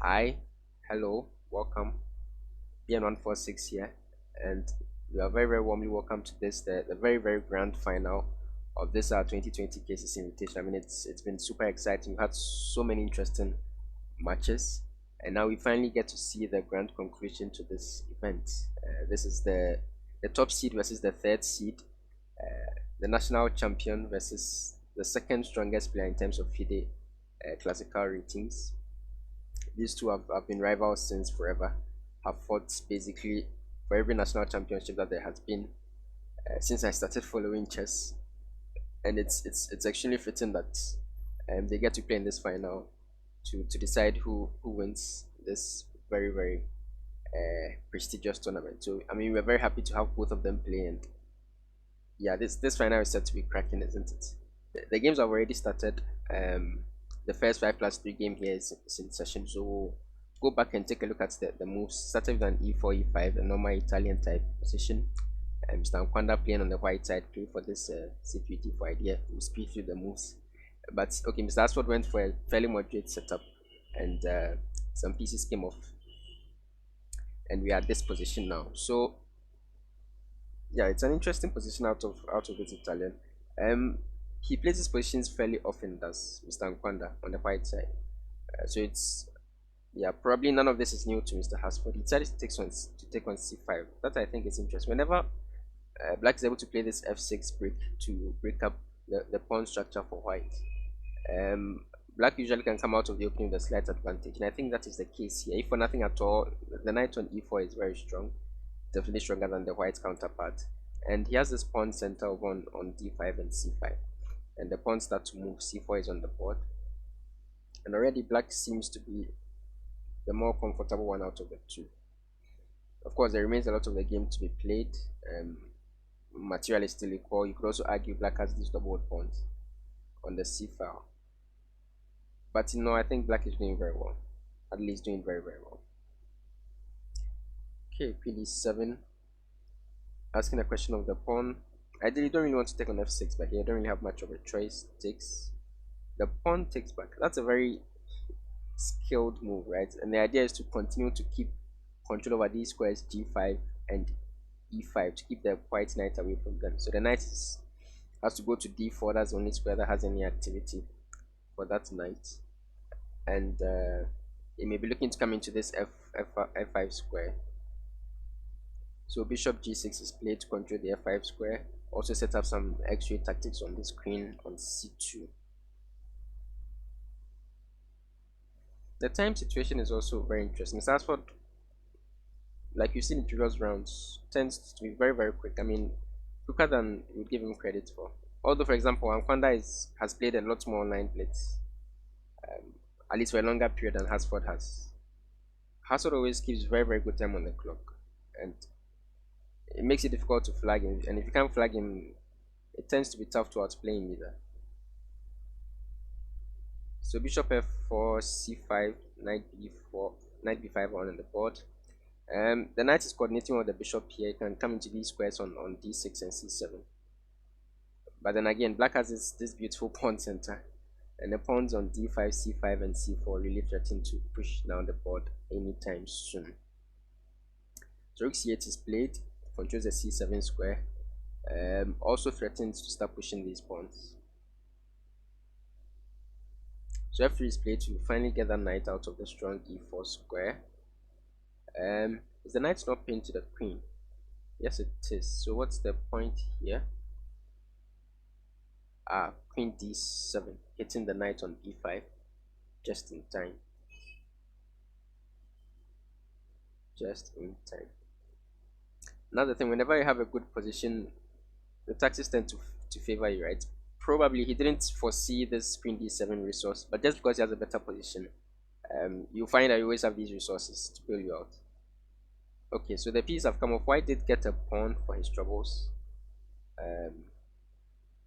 Hi, hello, welcome. BN146 here, and you are very warmly welcome to this the very grand final of this 2020 KCC Invitation. I mean, it's been super exciting. We've had so many interesting matches, and now we finally get to see the grand conclusion to this event. This is the top seed versus the third seed, the national champion versus the second strongest player in terms of FIDE classical ratings. These two have been rivals since forever, have fought basically for every national championship that there has been since I started following chess. And it's actually fitting that they get to play in this final to decide who wins this very prestigious tournament. So I mean, we're very happy to have both of them play, and yeah, this final is set to be cracking, isn't it? The games have already started. The first 5+3 game here is in session, so we'll go back and take a look at the moves. Started with an e4, e5, a normal Italian type position. Mr. Anquandah playing on the white side, playing for this c3 d4 idea. We'll speed through the moves. But okay, Mr. Hasford went for a fairly moderate setup, and some pieces came off, and we are at this position now. So yeah, it's an interesting position out of this Italian. He plays his positions fairly often, does Mr. Anquandah on the white side. So it's yeah, probably none of this is new to Mr. Hasford. He decided to take on c5. That I think is interesting. Whenever black is able to play this f6 break to break up the pawn structure for white, black usually can come out of the opening with a slight advantage, and I think that is the case here. If for nothing at all, the knight on e4 is very strong, definitely stronger than the white counterpart, and he has this pawn center over on d5 and c5, and the pawns start to move. c4 is on the board, and already black seems to be the more comfortable one out of the two. Of course, there remains a lot of the game to be played. Material is still equal. You could also argue black has these double pawns on the c file, but I think black is doing very well, at least doing very well. Okay, pd7, asking a question of the pawn. Ideally, don't really want to take on f6, but here I don't really have much of a choice. Takes the pawn, takes back. That's a very skilled move, right? And the idea is to continue to keep control over these squares g5 and e5 to keep the white knight away from them. So the knight has to go to d4. That's the only square that has any activity for that knight, and it may be looking to come into this f5 square. So bishop g6 is played to control the f5 square. Also set up some x-ray tactics on this queen on c2. The time situation is also very interesting. Hasford, like you've seen in previous rounds, tends to be very quick. I mean, quicker than you would give him credit for. Although, for example, Anquandah has played a lot more online blitz, at least for a longer period than Hasford has. Hasford always keeps very good time on the clock, and it makes it difficult to flag him. And if you can't flag him, it tends to be tough to outplay him either. So bishop f4, c5, knight b4, knight b5 on the board. The knight is coordinating with the bishop here. It can come into these squares on d6 and c7. But then again, black has this beautiful pawn center, and the pawns on d5, c5, and c4 really threaten to push down the board anytime soon. So rook c8 is played, controls the c7 square, also threatens to start pushing these pawns. So f3 is played to finally get that knight out of the strong e4 square. Is the knight not pinned to the queen? Yes, it is. So what's the point here? Queen d7, hitting the knight on e5 just in time. Another thing, whenever you have a good position, the tactics tend to favor you, right? Probably he didn't foresee this queen d7 resource, but just because he has a better position, you find that you always have these resources to bail you out. Okay, so the pieces have come off. White did get a pawn for his troubles,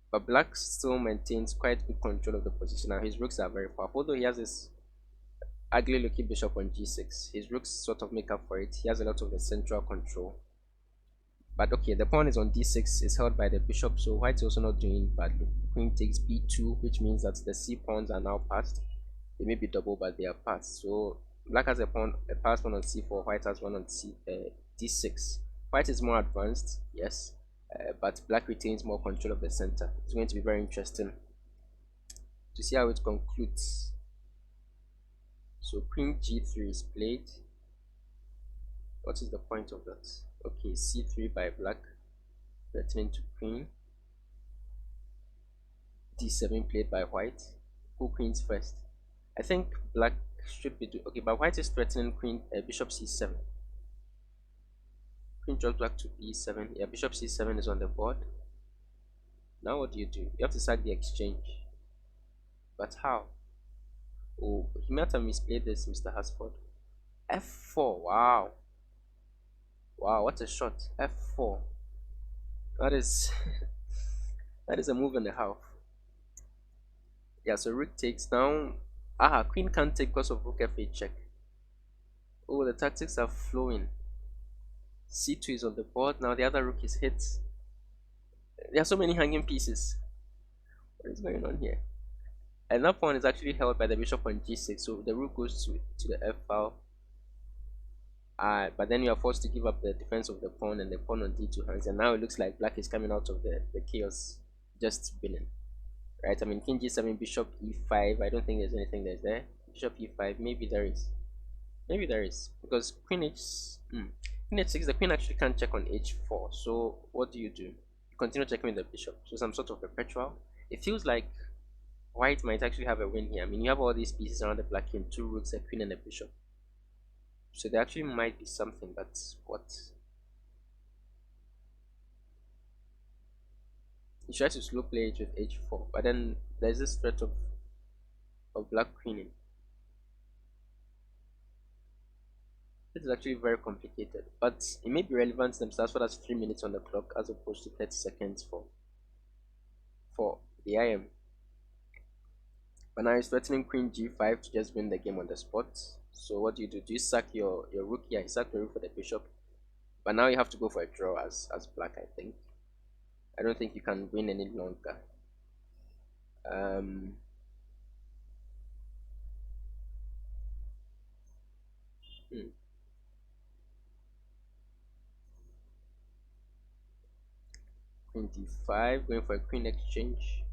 but black still maintains quite good control of the position. Now his rooks are very powerful, although he has this ugly looking bishop on g6. His rooks sort of make up for it. He has a lot of the central control. But okay, the pawn is on d6, is held by the bishop, so white is also not doing badly. Queen takes b2, which means that the c pawns are now passed. They may be double, but they are passed. So Black has a pass one on c4. White has one on d6. White is more advanced, yes, but black retains more control of the center. It's going to be very interesting to see how it concludes. So queen g3 is played. What is the point of that? Okay, c3 by black, threatening to queen. d7 played by white. Who queens first? I think black should be okay, but white is threatening queen, bishop c7. Queen drops back to b7. Yeah, bishop c7 is on the board. Now what do? You have to sack the exchange. But how? Oh, he might have misplayed this, Mr. Hasford. f4. Wow. Wow, what a shot. f4. That is that is a move and a half. Yeah, so rook takes down. Queen can't take because of rook f8 check. Oh, the tactics are flowing. c2 is on the board. Now the other rook is hit. There are so many hanging pieces. What is going on here? And that pawn is actually held by the bishop on g6, so the rook goes to the f file. But then you are forced to give up the defense of the pawn, and the pawn on d2 hangs, and now it looks like black is coming out of the chaos just winning. Right? I mean, king g7, bishop e5. I don't think there's anything that's there. Bishop e5. Maybe there is. Maybe there is, because queen h6. The queen actually can't check on h4. So what do? You continue checking with the bishop. So some sort of perpetual. It feels like white might actually have a win here. I mean, you have all these pieces around the black king, two rooks, a queen, and a bishop. So there actually might be something, but what? He tries to slow play it with h4, but then there's this threat of black queening. This is actually very complicated, but it may be relevant themselves for that's 3 minutes on the clock as opposed to 30 seconds for the IM. But now he's threatening queen g5 to just win the game on the spot. So what do? Do you sack your rook? Yeah, you sack the rook for the bishop. But now you have to go for a draw as black, I think. I don't think you can win any longer. Um, hmm. Queen d5, going for a queen exchange.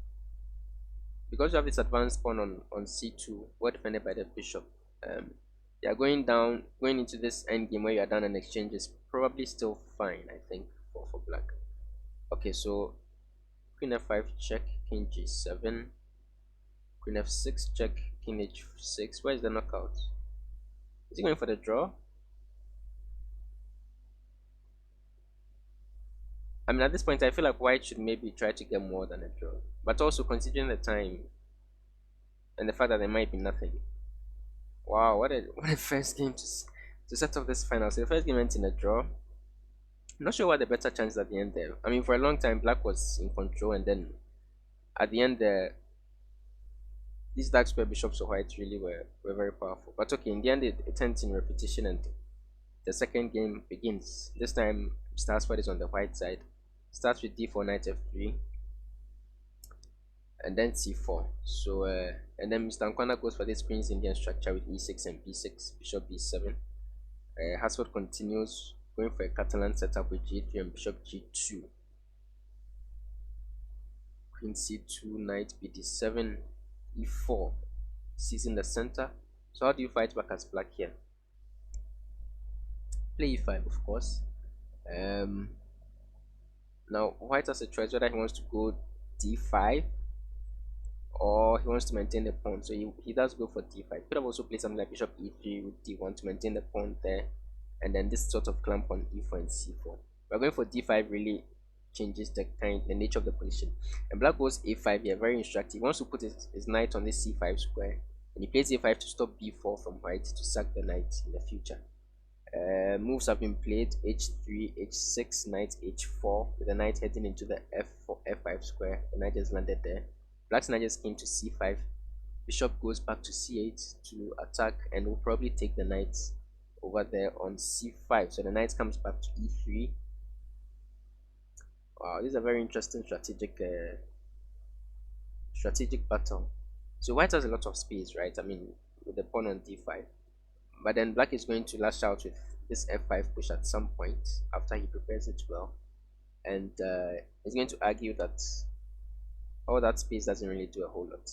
Because you have this advanced pawn on c2, well defended by the bishop. Yeah, going into this endgame where you are down an exchange is probably still fine, I think, for black. Okay, so queen f5 check, king g7, queen f6 check, king h6. Where is the knockout? Is he going for the draw? I mean, at this point, I feel like white should maybe try to get more than a draw. But also, considering the time and the fact that there might be nothing. Wow, what a first game to set up this final. So the first game went in a draw. I'm not sure what the better chances at the end there. I mean, for a long time, black was in control, and then at the end, these dark square bishops of white really were very powerful. But okay, in the end, it ends in repetition, and the second game begins. This time, Hasford is on the white side. Starts with d4, knight f3, and then c4. So and then Mr. Anquandah goes for this Queen's Indian structure with e6 and b6, bishop b7. Hasford continues going for a Catalan setup with g3 and bishop g2. Queen c2, knight bd7, e4, seizing the center. So how do you fight back as black here? Play e5, of course. Now white has a choice whether he wants to go d5 or he wants to maintain the pawn. So he does go for d5. Could have also played something like bishop e3 with d1 to maintain the pawn there, and then this sort of clamp on e4 and c4. We're going for d5 really changes the nature of the position. And black goes a5 here, very instructive. He wants to put his knight on this c5 square, and he plays a5 to stop b4 from white to sack the knight in the future. Moves have been played: h3, h6, knight h4, with the knight heading into the f4, f5 square. The knight just landed there. Black's knight just came to c5. Bishop goes back to c8 to attack, and will probably take the knight over there on c5. So the knight comes back to e3. Wow, this is a very interesting strategic battle. So white has a lot of space, right? I mean, with the pawn on d5. But then black is going to lash out with this f5 push at some point after he prepares it well, and he's going to argue that all that space doesn't really do a whole lot.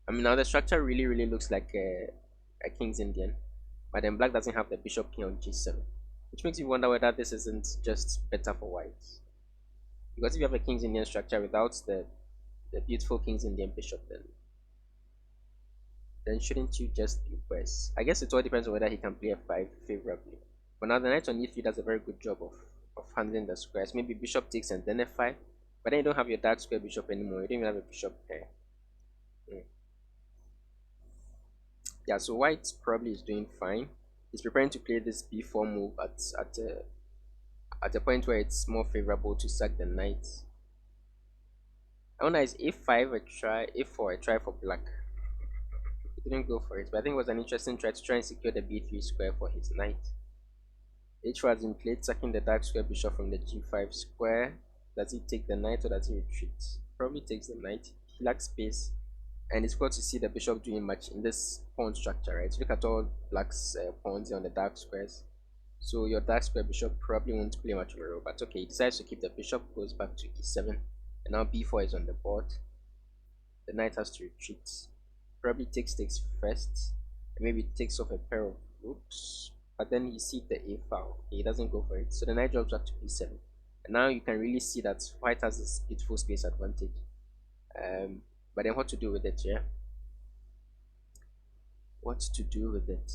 I mean, now the structure really looks like a king's Indian, but then black doesn't have the bishop here on g7, which makes you wonder whether this isn't just better for white. Because if you have a king's Indian structure without the beautiful king's Indian bishop, then shouldn't you just be worse? I guess it all depends on whether he can play f5 favorably. But now the knight on e3 does a very good job of handling the squares. Maybe bishop takes and then f5, but then you don't have your dark square bishop anymore. You don't even have a bishop here. Yeah, so white probably is doing fine. He's preparing to play this b4 move at a point where it's more favorable to sack the knight. I wonder, is a5 a try, a4 a try for black? He didn't go for it, but I think it was an interesting try to try and secure the b3 square for his knight. h4 has been played, sacking the dark square bishop from the g5 square. Does he take the knight or does he retreat? Probably takes the knight. He lacks space, and it's good to see the bishop doing much in this pawn structure, right? So look at all black's pawns on the dark squares. So your dark square bishop probably won't play much of a role, but okay, he decides to keep the bishop, goes back to e7, and now b4 is on the board. The knight has to retreat. Probably takes first, and maybe takes off a pair of rooks, but then he sees the a file. He doesn't go for it, so the knight drops back to b7, and now you can really see that white has this beautiful space advantage. But then what to do with it? Yeah, what to do with it?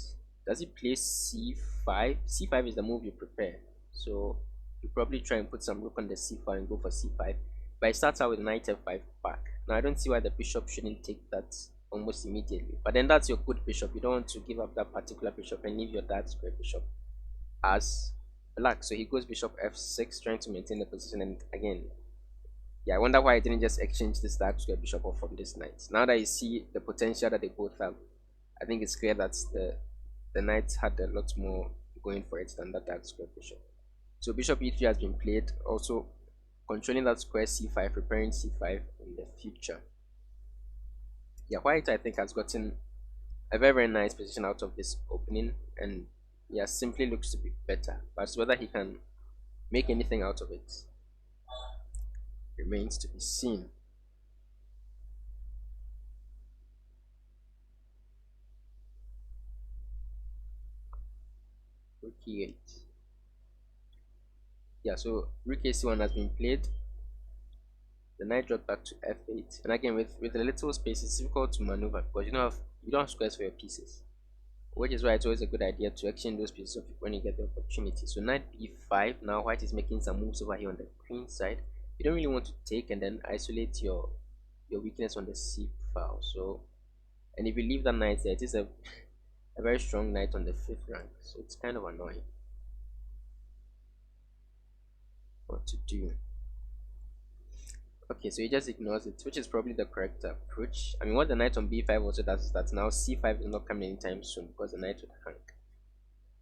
Does he play c5? c5 is the move you prepare, so you probably try and put some rook on the c5 and go for c5, but it starts out with knight f5 back. Now I don't see why the bishop shouldn't take that almost immediately, but then that's your good bishop. You don't want to give up that particular bishop and leave your dark square bishop as black. So he goes bishop f6, trying to maintain the position, and again, yeah, I wonder why I didn't just exchange this dark square bishop off from this knight. Now that you see the potential that they both have, I think it's clear that the knight had a lot more going for it than that dark square bishop. So bishop e3 has been played, also controlling that square c5, preparing c5 in the future. Yeah, white I think has gotten a very nice position out of this opening, and yeah, simply looks to be better, but whether he can make anything out of it remains to be seen. Rook e8. Yeah, so rook ac1 has been played. The knight dropped back to f8, and again with a little space it's difficult to maneuver because you don't have squares for your pieces, which is why it's always a good idea to exchange those pieces when you get the opportunity. So knight b5. Now white is making some moves over here on the queen side. You don't really want to take and then isolate your weakness on the c file. So, and if you leave that knight there, it is a very strong knight on the 5th rank, so it's kind of annoying. What to do? Okay, so he just ignores it, which is probably the correct approach. I mean, what the knight on b5 also does is that now c5 is not coming anytime soon because the knight would hang.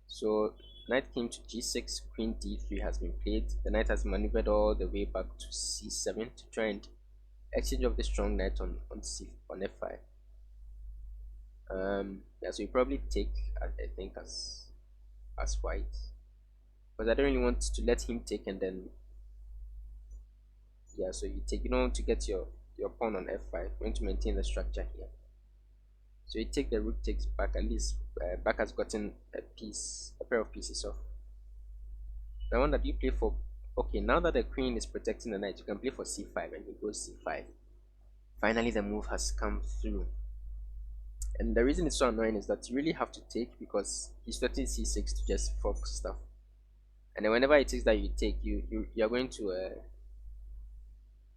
So knight came to g6, queen d3 has been played. The knight has maneuvered all the way back to c7 to try and exchange of the strong knight on f5. Yeah, so you probably take, I think, as white, because I don't really want to let him take and then, yeah, so you take, you don't want to get your pawn on f5. You're going to maintain the structure here. So you take, the rook takes back. At least back has gotten a pair of pieces off. Now I want that you play for, okay, now that the queen is protecting the knight, you can play for c5, and he goes c5. Finally the move has come through, and the reason it's so annoying is that you really have to take because he's threatening c6 to just fork stuff, and then whenever it takes that you take, you're going to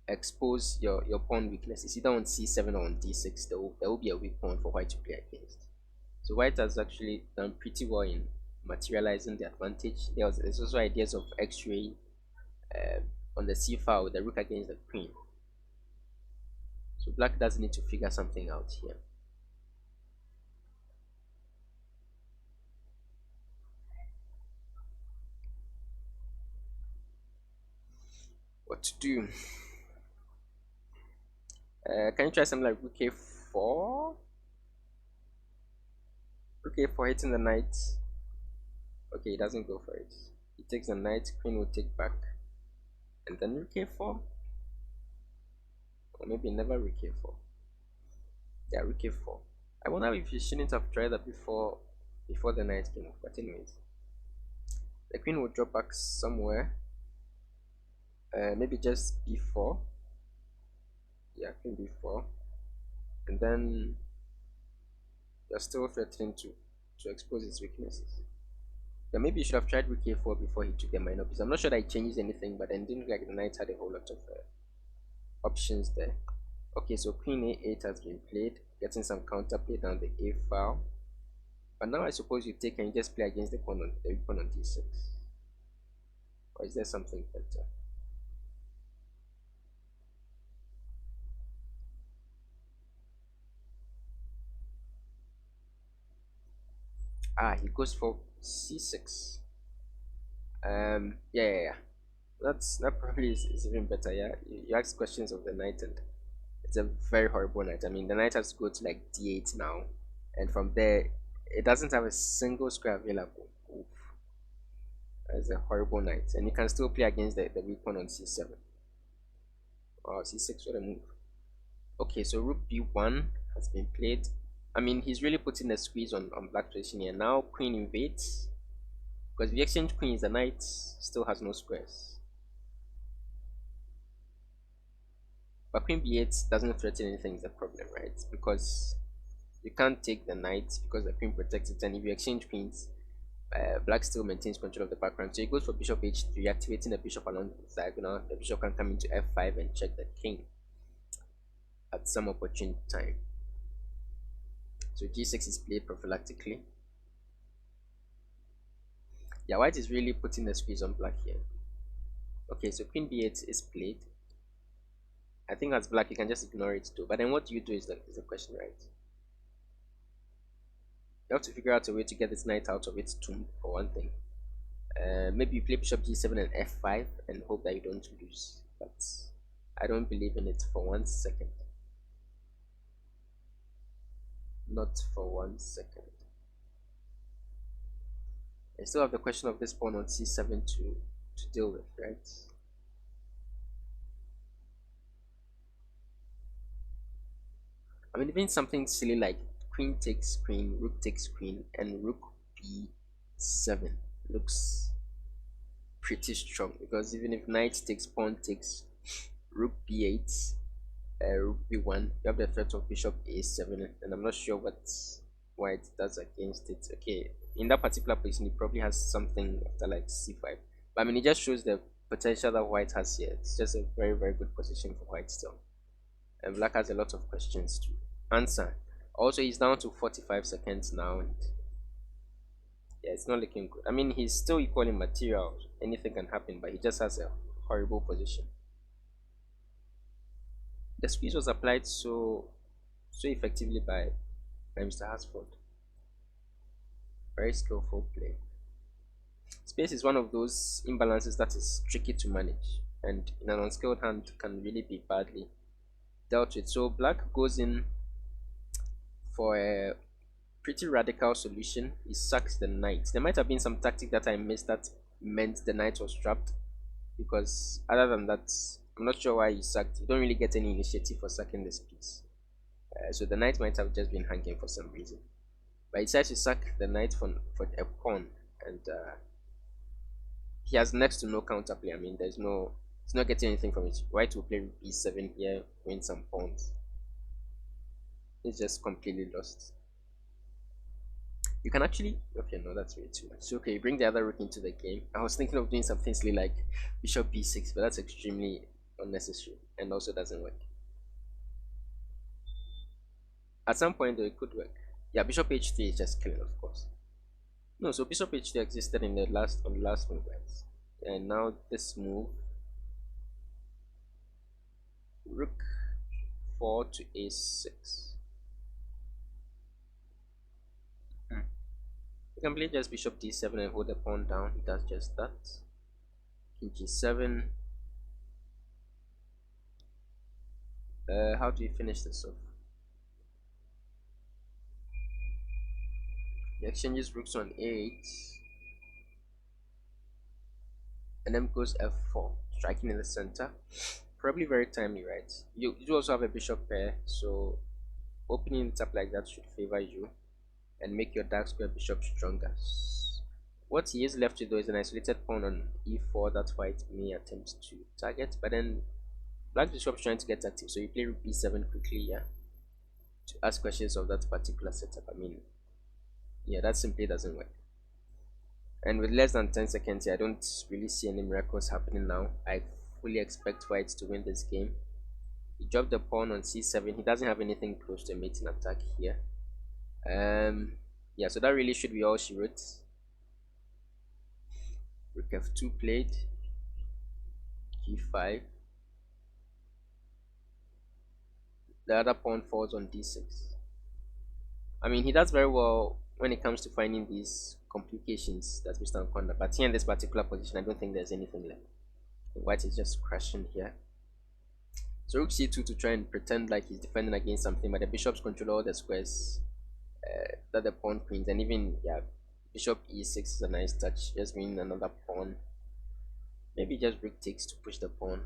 expose your pawn weaknesses either on c7 or on d6. There will be a weak pawn for white to play against. So white has actually done pretty well in materializing the advantage. There's also ideas of x-ray on the c file with the rook against the queen. So black does need to figure something out here. What to do? Can you try something like rook a4? Rook a4 hitting the knight. Okay, he doesn't go for it. He takes the knight, queen will take back, and then rook a4, or maybe never rook a4. Yeah, rook a4. I wonder if you shouldn't have tried that before the knight came off. But anyways, the queen will drop back somewhere. Maybe just b4. Yeah, queen b4, and then you're still threatening to expose its weaknesses. Yeah, maybe you should have tried rook a4 before he took the minor piece. I'm not sure that it changes anything, but then it didn't look like the knight had a whole lot of options there. Okay, so queen a8 has been played, getting some counterplay down the a file. But now I suppose you take and you just play against the pawn on d6. Or is there something better? Ah, he goes for c6. Yeah. That probably is even better. Yeah, you ask questions of the knight, and it's a very horrible knight. I mean, the knight has to go to like d8 now, and from there, it doesn't have a single square available. Oof, that's a horrible knight, and you can still play against the weak one on c7 or c6. What a move! Okay, so rook b1 has been played. I mean, he's really putting a squeeze on black position here. Now queen invades, because if you exchange queens, the knight still has no squares. But queen b8 doesn't threaten anything, is the problem, right? Because you can't take the knight because the queen protects it, and if you exchange queens, black still maintains control of the background. So he goes for bishop h3, activating the bishop along the diagonal. The bishop can come into f5 and check the king at some opportune time. So g6 is played prophylactically. Yeah, white is really putting the squeeze on black here. Okay, so queen b8 is played. I think as black you can just ignore it too. But then what do you do is the question, right? You have to figure out a way to get this knight out of its tomb for one thing. Maybe you play bishop g7 and f5 and hope that you don't lose. But I don't believe in it for 1 second. Not for 1 second. I still have the question of this pawn on c7 to deal with, right? I mean, even something silly like queen takes queen, rook takes queen, and rook b7 looks pretty strong, because even if knight takes pawn takes rook b8, rook b1, you have the threat of bishop a7, and I'm not sure what white does against it. Okay, in that particular position, he probably has something after like c5. But I mean, it just shows the potential that white has here. It's just a very, very good position for white still. And black has a lot of questions to answer. Also, he's down to 45 seconds now, and yeah, it's not looking good. I mean, he's still equal in material. Anything can happen, but he just has a horrible position. The squeeze was applied so effectively by Mr. Hasford. Very skillful play. Space is one of those imbalances that is tricky to manage, and in an unskilled hand can really be badly dealt with. So black goes in for a pretty radical solution. He sacks the knight. There might have been some tactic that I missed that meant the knight was trapped, because other than that, I'm not sure why he sacked. You don't really get any initiative for sacking this piece. So the knight might have just been hanging for some reason. But he decides to sack the knight for a pawn, and he has next to no counterplay. I mean, he's not getting anything from it. White will play b7 here, win some pawns. It's just completely lost. You can actually, okay, no, that's way too much. So, okay, bring the other rook into the game. I was thinking of doing something silly like bishop b6, but that's extremely unnecessary and also doesn't work. At some point, though, it could work. Yeah, bishop h3 is just killing, of course. No, so bishop h3 existed in the last move, right? And now this move, rook 4 to a6. You can play just bishop d7 and hold the pawn down. He does just that. King g7. How do you finish this off? He exchanges rooks on 8. and then goes f4, striking in the center. Probably very timely, right? You do also have a bishop pair, so opening it up like that should favor you and make your dark square bishop stronger. What he is left to do is an isolated pawn on e4 that white may attempt to target, but then black bishop is trying to get active, so you play rook b7 quickly, yeah, to ask questions of that particular setup. I mean, yeah, that simply doesn't work. And with less than 10 seconds here, I don't really see any miracles happening now. I fully expect white to win this game. He dropped the pawn on c7. He doesn't have anything close to a mating attack here. Yeah, so that really should be all she wrote. Rook f2 played, g5. The other pawn falls on d6. I mean, he does very well when it comes to finding these complications that Mr. Anquandah, but here in this particular position, I don't think there's anything left. White is just crashing here. So rook c2 to try and pretend like he's defending against something, but the bishops control all the squares that the pawn queens, and even, yeah, bishop e6 is a nice touch, just winning another pawn. Maybe just rook takes to push the pawn.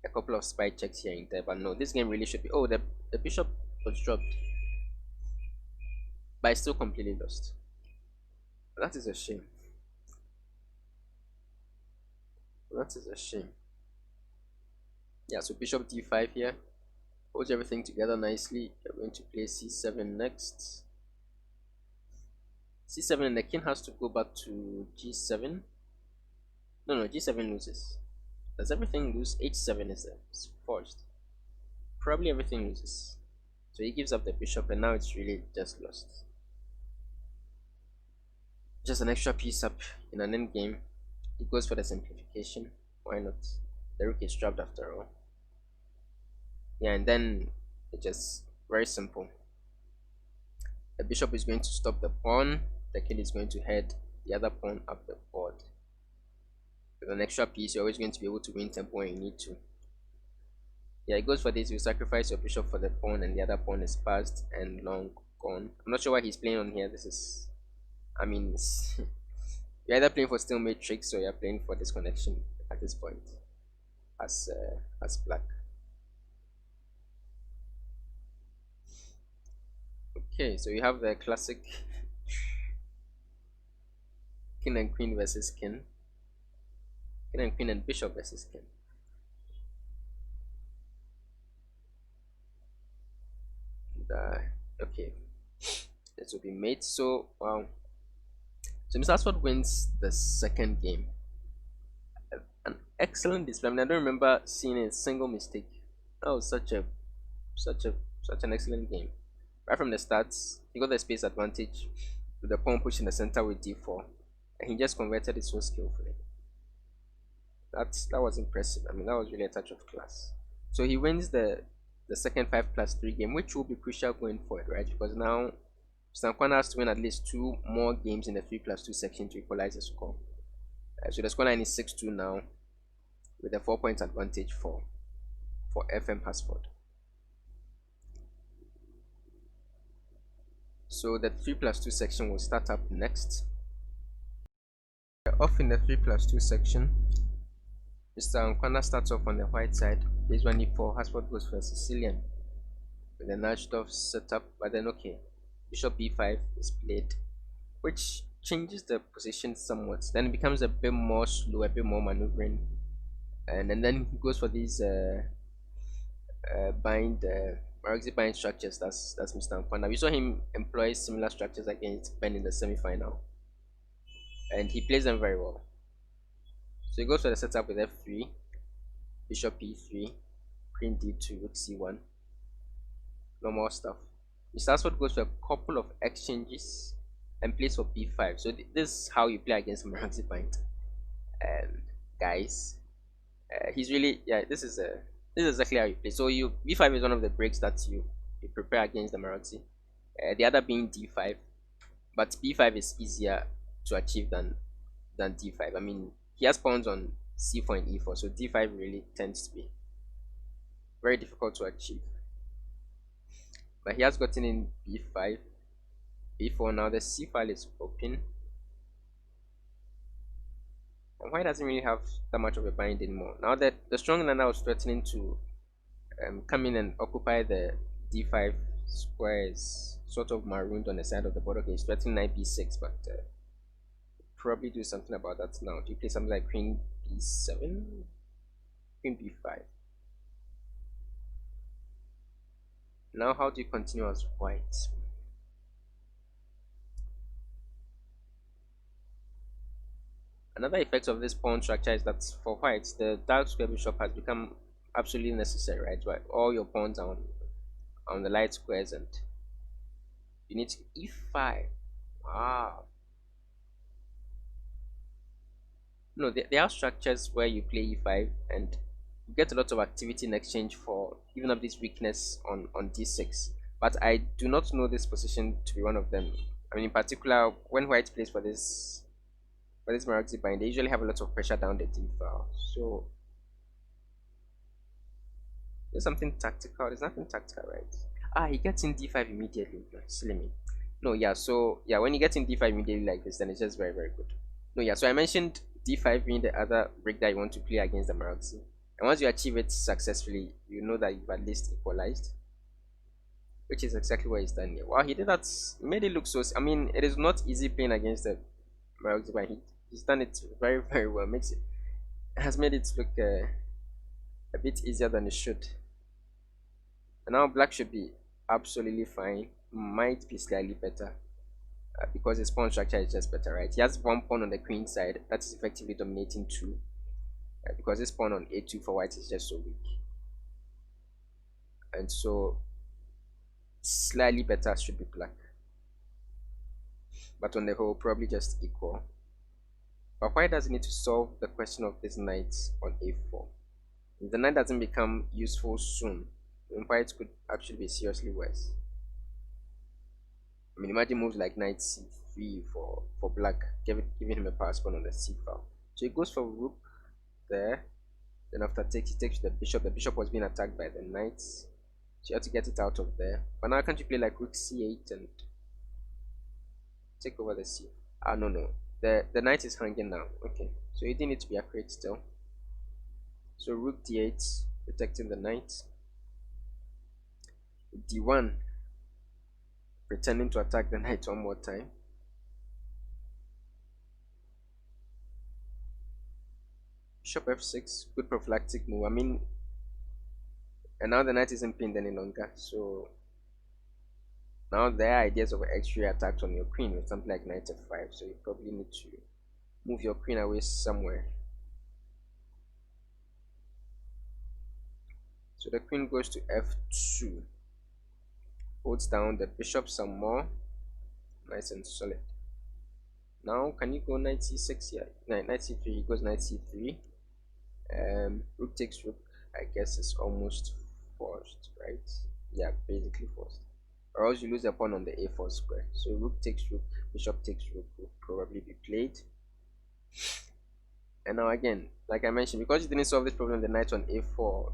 A couple of spy checks here in there, but no, this game really should be. Oh, the bishop was dropped, but I still completely lost. That is a shame. That is a shame. Yeah, so bishop d5 here holds everything together nicely. We're going to play c7 next. c7, and the king has to go back to g7. No, g7 loses. Does everything lose? h7 is forced. Probably everything loses. So he gives up the bishop, and now it's really just lost. Just an extra piece up in an endgame. He goes for the simplification. Why not? The rook is trapped after all. Yeah, and then it's just very simple. The bishop is going to stop the pawn. The king is going to head the other pawn up the board. With an extra piece, you're always going to be able to win tempo when you need to. Yeah, it goes for this. You sacrifice your bishop for the pawn, and the other pawn is passed and long gone. I'm not sure why he's playing on here. This is, I mean, you're either playing for stalemate tricks or you're playing for disconnection at this point as black. Okay, so you have the classic king and queen versus king and queen and bishop versus king. And, okay, this will be mate. So wow, so Mr. Hasford wins the second game. An excellent display. I mean, I don't remember seeing a single mistake. That was such an excellent game. Right from the start, he got the space advantage with the pawn pushed in the center with d4, and he just converted it so skillfully. That was impressive. I mean, that was really a touch of class. So he wins the second 5+3 game, which will be crucial going forward, right? Because now Mr. Anquandah has to win at least 2 more games in the 3+2 section to equalize the score. So the scoreline is 6-2 now, with a 4-point advantage for FM Hasford. So the 3+2 section will start up next. Off in the 3+2 section, Mr. Anquandah starts off on the white side. Plays 1e4. Hasford goes for a Sicilian with a nudged off setup, but then okay, bishop b5 is played, which changes the position somewhat. Then it becomes a bit more slow, a bit more maneuvering, and then he goes for these Maroczy bind structures. That's Mr. Anquandah. We saw him employ similar structures against Ben in the semi-final, and he plays them very well. So he goes for the setup with f3, bishop e3, queen d2, rook c1, normal stuff. Mr. Hasford goes for a couple of exchanges and plays for b5. So this is how you play against Maroczy bind, guys. He's really, yeah. This is exactly how you play. So b5 is one of the breaks that you prepare against the Maroczy. The other being d5, but b5 is easier to achieve than d5. I mean, he has pawns on c4 and e4, so d5 really tends to be very difficult to achieve. But he has gotten in b5, b4. Now the c file is open, and white doesn't really have that much of a bind anymore. Now that the strong line was threatening to come in and occupy the d5 square is sort of marooned on the side of the board. Okay, it's threatening knight b6, but probably do something about that now. Do you play something like queen b7, queen b5? Now, how do you continue as white? Another effect of this pawn structure is that for white, the dark square bishop has become absolutely necessary, right? Right, all your pawns are on the light squares, and you need to e5. Wow. No, there are structures where you play e5 and you get a lot of activity in exchange for even up this weakness on d6. But I do not know this position to be one of them. I mean, in particular, when white plays for this Maragzi bind, they usually have a lot of pressure down the d file. So there's something tactical. There's nothing tactical, right? Ah, he gets in d5 immediately. Silly me. No, yeah. So yeah, when you get in d5 immediately like this, then it's just very good. No, yeah. So I mentioned d5 being the other brick that you want to play against the Maragzi. And once you achieve it successfully, you know that you've at least equalized, which is exactly what he's done here. Wow, he did that. He made it look so. I mean, it is not easy playing against the Maragzi, but he's done it very well. Makes it has made it look a bit easier than it should. And now black should be absolutely fine. Might be slightly better because his pawn structure is just better, right? He has one pawn on the queen side that is effectively dominating two, because this pawn on a2 for white is just so weak, and so slightly better should be black. But on the whole, probably just equal. But white doesn't need to solve the question of this knight on a4. If the knight doesn't become useful soon, then white could actually be seriously worse. I mean, imagine moves like knight c3 for black, giving him a pass pawn on the c file. So he goes for rook there. Then after takes, he takes the bishop. The bishop was being attacked by the knights. So you have to get it out of there. But now can't you play like rook c8 and take over the c? Ah, no. The knight is hanging now. Okay. So you didn't need to be afraid still. So rook d8, protecting the knight. d1, pretending to attack the knight one more time. Bishop f6, good prophylactic move. I mean, and now the knight isn't pinned any longer, so now there are ideas of x-ray attacks on your queen with something like knight f5, so you probably need to move your queen away somewhere. So the queen goes to f2, holds down the bishop some more, nice and solid. Now can you go knight c6 here? Knight c3, he goes knight c3. Rook takes rook, I guess it's almost forced, right? Yeah, basically forced. Or else you lose a pawn on the a4 square. So rook takes rook, bishop takes rook will probably be played. And now again, like I mentioned, because you didn't solve this problem, the knight on a4,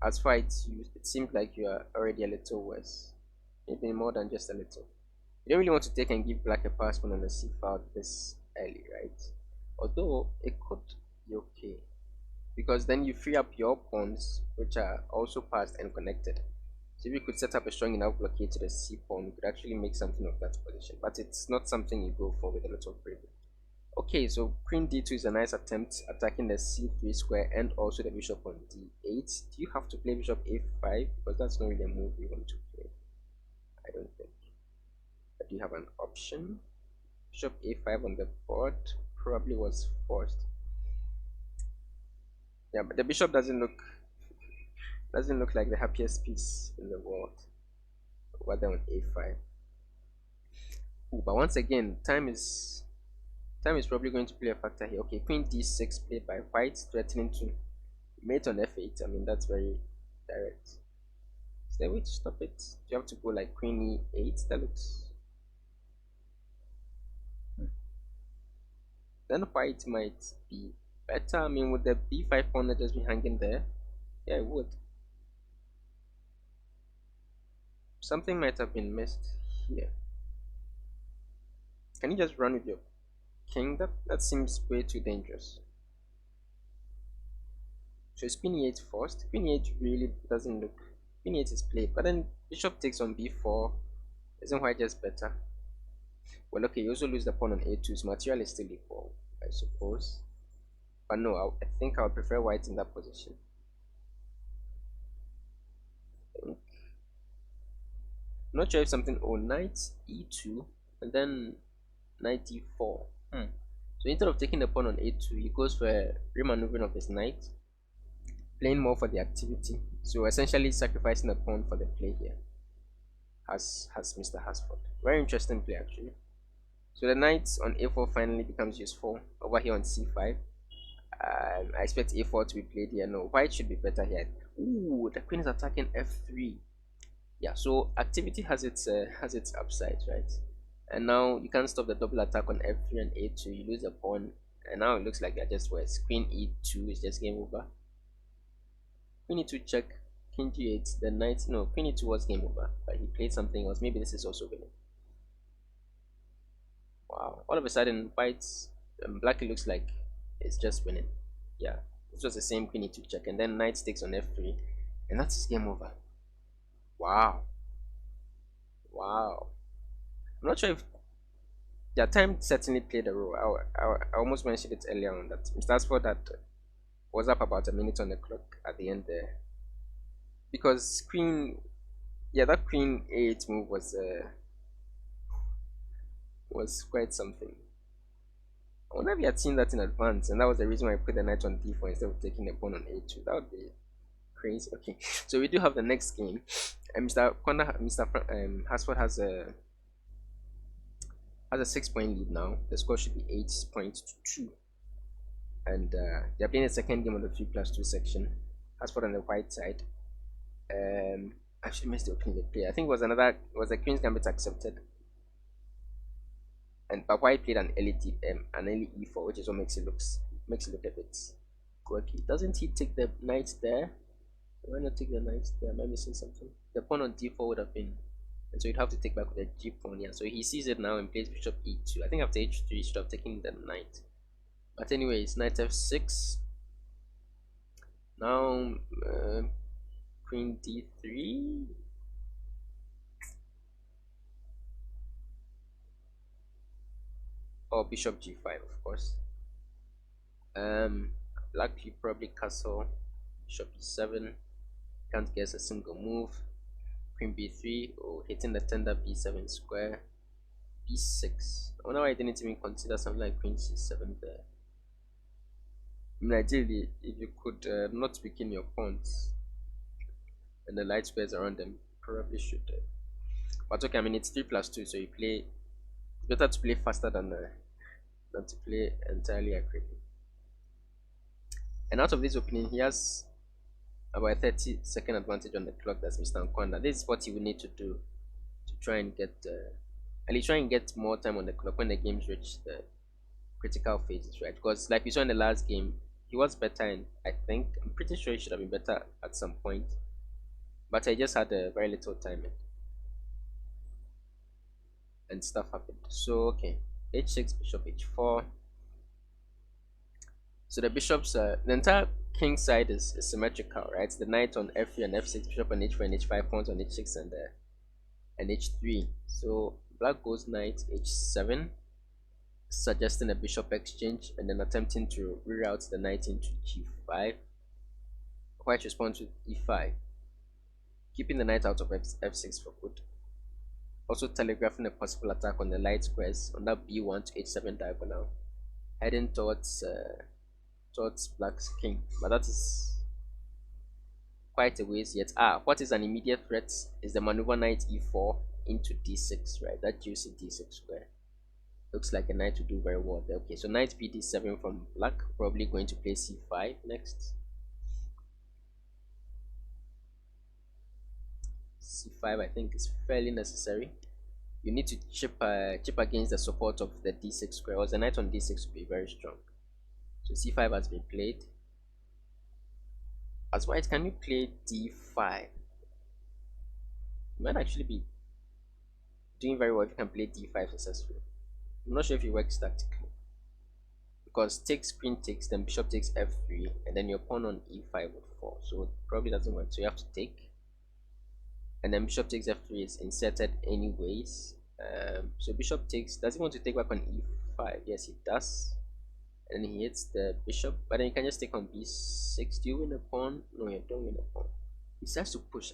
as far as you, it seems like you are already a little worse, maybe more than just a little. You don't really want to take and give black a pass pawn on the c file this early, right? Although it could be okay, because then you free up your pawns, which are also passed and connected. So if you could set up a strong enough blockade to the c pawn, you could actually make something of that position. But it's not something you go for with a lot of bravery. Okay, so queen d2 is a nice attempt attacking the c3 square and also the bishop on d8. Do you have to play bishop a5? Because that's not really a move you want to play, I don't think. But do you have an option? Bishop a5 on the board probably was forced. Yeah, but the bishop doesn't look like the happiest piece in the world. Whether on a5. Ooh, but once again, time is probably going to play a factor here. Okay, queen d6 played by white, threatening to mate on f8. I mean, that's very direct. Is there a way to stop it? Do you have to go like queen e8? That looks... Then white might be better. I mean, would the b5 pawn just be hanging there? Yeah, it would. Something might have been missed here. Can you just run with your king? That seems way too dangerous. So it's queen e8 first. Queen e8 really doesn't look. Queen e8 is played, but then bishop takes on b4. Isn't white just better? Well, okay, you also lose the pawn on a2. So material is still equal, I suppose. But no, I think I would prefer white in that position. I'm not sure if something. Oh, knight e2 and then knight d4. So instead of taking the pawn on a2, he goes for a remaneuvering of his knight, playing more for the activity. So essentially sacrificing a pawn for the play here. Has Mr. Hasford. Very interesting play actually. So the knight on a4 finally becomes useful over here on c5. I expect a4 to be played here. No, white should be better here. Ooh, the queen is attacking f3. Yeah, so activity has its upsides, right? And now you can't stop the double attack on f3 and a2. You lose a pawn, and now it looks like you're just worse. Queen e2 is just game over. Queen e2 check, king g8, the knight. No, queen e2 was game over, but he played something else. Maybe this is also winning. Wow! All of a sudden, white's black looks like it's just winning. Yeah, this was the same queen e2 check, and then knight takes on f3, and that's game over. Wow! Wow! I'm not sure if their time certainly played a role. I almost mentioned it earlier on that Mr. Asford that was up about a minute on the clock at the end there, because queen, yeah, that queen a8 move was quite something. I wonder if you had seen that in advance, and that was the reason why I put the knight on d4 instead of taking the pawn on a2. That would be crazy. Okay, so we do have the next game, and Mr. Hasford has a 6 point lead now. The score should be 8 points to 2. And they're playing the second game of the 3+2 section. Hasford on the white side. Actually missed the opening play. I think it was a Queen's Gambit accepted. And but white played an early e4, which is what makes it look a bit quirky. Doesn't he take the knight there? Why not take the knight there? Am I missing something? The pawn on d4 would have been, and so you'd have to take back with the g pawn. Yeah, so he sees it now and plays bishop e2. I think after h3 he should have taken the knight. But anyways, knight f6. Now queen d3. Or bishop g5, of course. Black probably castle, bishop e7. Can't guess a single move. Queen b3. Oh, hitting the tender b7 square. b6. I wonder why I didn't even consider something like queen c7 there. I mean, ideally, if you could not weaken your pawns and the light squares around them, probably should. But okay, I mean it's 3+2, so you play. It's better to play faster than to play entirely accurately. And out of this opening, he has about a 30-second advantage on the clock. That's Mr. Anquandah. This is what he will need to do to try and get, at least try and get more time on the clock when the games reach the critical phases, right? Because like we saw in the last game, he was better, and I'm pretty sure he should have been better at some point, but I just had very little time and stuff happened. So okay, h6, bishop h4. So the bishops, the entire king side is symmetrical, right? The knight on f3 and f6, bishop on h4 and h5, pawns on h6 and h3. So black goes knight h7, suggesting a bishop exchange and then attempting to reroute the knight into g5. White responds with e5, keeping the knight out of f6 for good. Also telegraphing a possible attack on the light squares on that b1 to h7 diagonal, heading towards black's king. But that is quite a ways yet. What is an immediate threat is the maneuver knight e4 into d6, right? That juicy d6 square. Looks like a knight to do very well there. Okay, so knight bd7 from black, probably going to play c5 next. c5 I think is fairly necessary. You need to chip against the support of the d6 square, or the knight on d6 will be very strong. So c5 has been played. As white, can you play d5? You might actually be doing very well if you can play d5 successfully. I'm not sure if it works tactically, because takes queen takes, then bishop takes f3, and then your pawn on e5 would fall. So it probably doesn't work. So you have to take, and then bishop takes f3 is inserted anyways. So bishop takes. Does he want to take back on e5? Yes, he does. And he hits the bishop, but then you can just take on b6. Do you win a pawn? No, you don't win a pawn. He starts to push.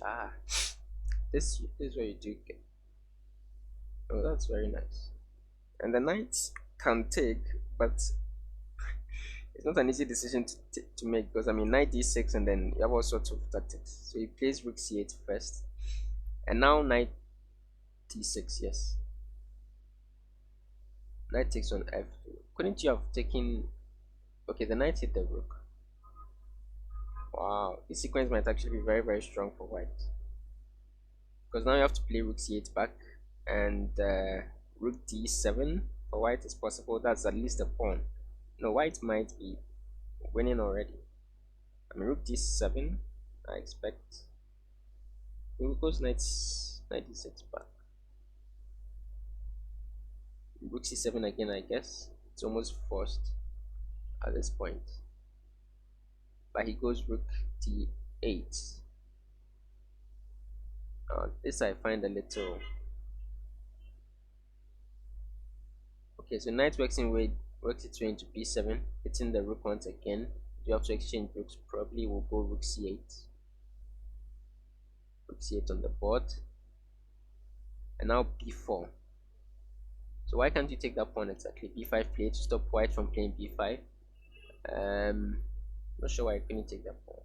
This is where you do get. Oh, that's very nice. And the knight can take, but it's not an easy decision to make, because I mean knight d6 and then you have all sorts of tactics. So he plays rook c8 first, and now knight d6. Yes, knight takes on f2. Couldn't you have taken? Okay, the knight hit the rook. Wow, this sequence might actually be very very strong for white, because now you have to play rook c8 back, and rook d7 for white is possible. That's at least a pawn. No, white might be winning already. I mean rook d7, I expect. We'll go knight d6 back. Rook c7 again, I guess. It's almost forced at this point. But he goes rook d8. This I find a little... Okay, so knight works its way into b7, hitting the rook once again. You have to exchange rooks. Probably we'll go rook c8. Rook c8 on the board. And now b4. So why can't you take that pawn exactly? b5 play to stop white from playing b5. Not sure why I couldn't take that pawn.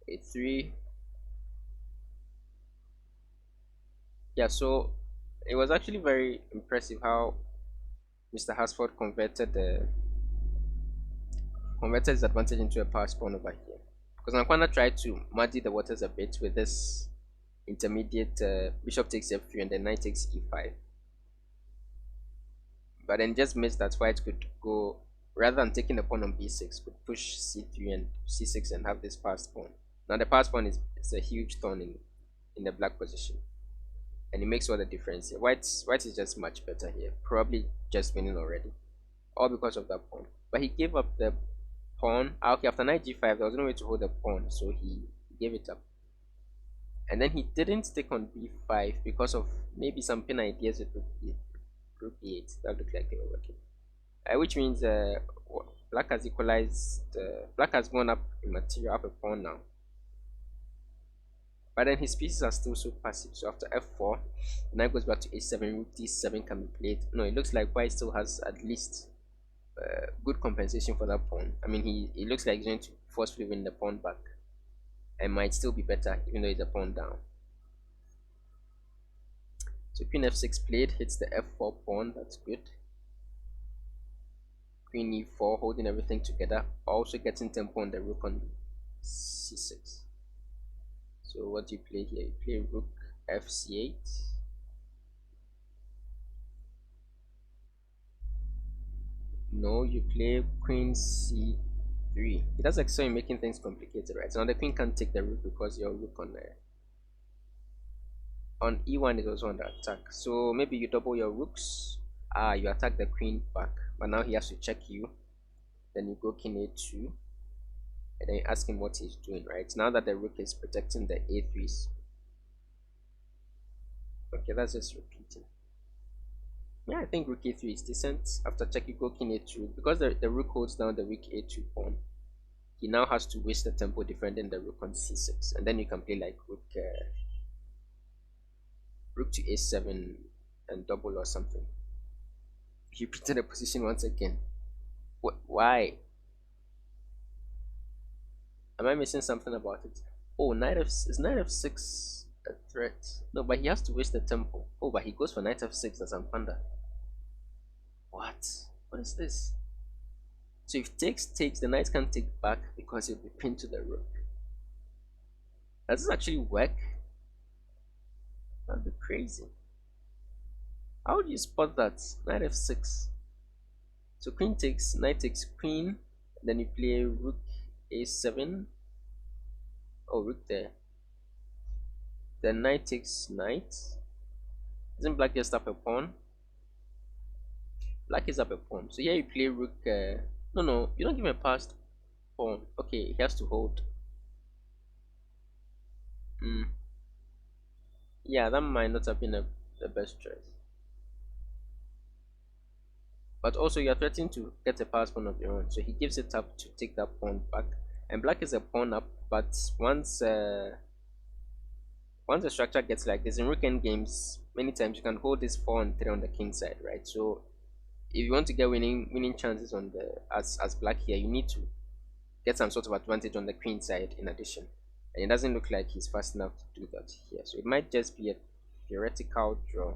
a3. Yeah, so it was actually very impressive how Mr. Hasford converted his advantage into a pass pawn over here. Because Anquandah tried to muddy the waters a bit with this intermediate bishop takes f3 and then knight takes e5. But then just missed that white could go, rather than taking the pawn on b6, could push c3 and c6 and have this passed pawn. Now the passed pawn is a huge thorn in the black position, and it makes all the difference here. White is just much better here, probably just winning already, all because of that pawn. But he gave up the pawn. Okay, after knight g5 there was no way to hold the pawn, so he gave it up. And then he didn't stick on b5 because of maybe some pin ideas with rook b8 that looked like they were working, which means black has equalized. Black has gone up in material, up a pawn now, but then his pieces are still so passive. So after f4, knight goes back to a7, rook d7 can be played. No, it looks like white still has at least good compensation for that pawn. I mean, he looks like he's going to forcefully win the pawn back, and might still be better even though it's a pawn down. So queen f6 played, hits the f4 pawn. That's good. Queen e4, holding everything together, also getting tempo on the rook on c6. So what do you play here? You play rook fc8. No, you play queen c3. It does like so you're making things complicated, right? So now the queen can't take the rook because your rook on e1 is also under attack. So maybe you double your rooks. You attack the queen back, but now he has to check you. Then you go king a2, and then you ask him what he's doing, right? Now that the rook is protecting the a3s. Okay, that's just repeating. Yeah, I think rook a3 is decent. After check, you go king a2. Because the rook holds down the rook a2 pawn, he now has to waste the tempo defending the rook on c6. And then you can play like rook to a7 and double or something. You pretend the position once again. Why? Am I missing something about it? Oh, is knight f6 a threat? No, but he has to waste the tempo. Oh, but he goes for knight f6 as Anquandah. What? What is this? So if takes, the knight can't take back because he'll be pinned to the rook. Does this actually work? That'd be crazy. How would you spot that? Knight f6. So queen takes, knight takes queen, then you play rook a7. Oh, rook there. Then knight takes knight. Isn't black just up a pawn? Black is up a pawn. So here you play rook. No, no, you don't give him a passed pawn. Okay, he has to hold. Mm. Yeah, that might not have been the best choice. But also, you are threatening to get a pass pawn of your own. So he gives it up to take that pawn back. And black is a pawn up. But once the structure gets like this in rook end games, many times you can hold this 4 and 3 on the king side, right? So if you want to get winning chances on the as black here, you need to get some sort of advantage on the queen side in addition. And it doesn't look like he's fast enough to do that here. So it might just be a theoretical draw.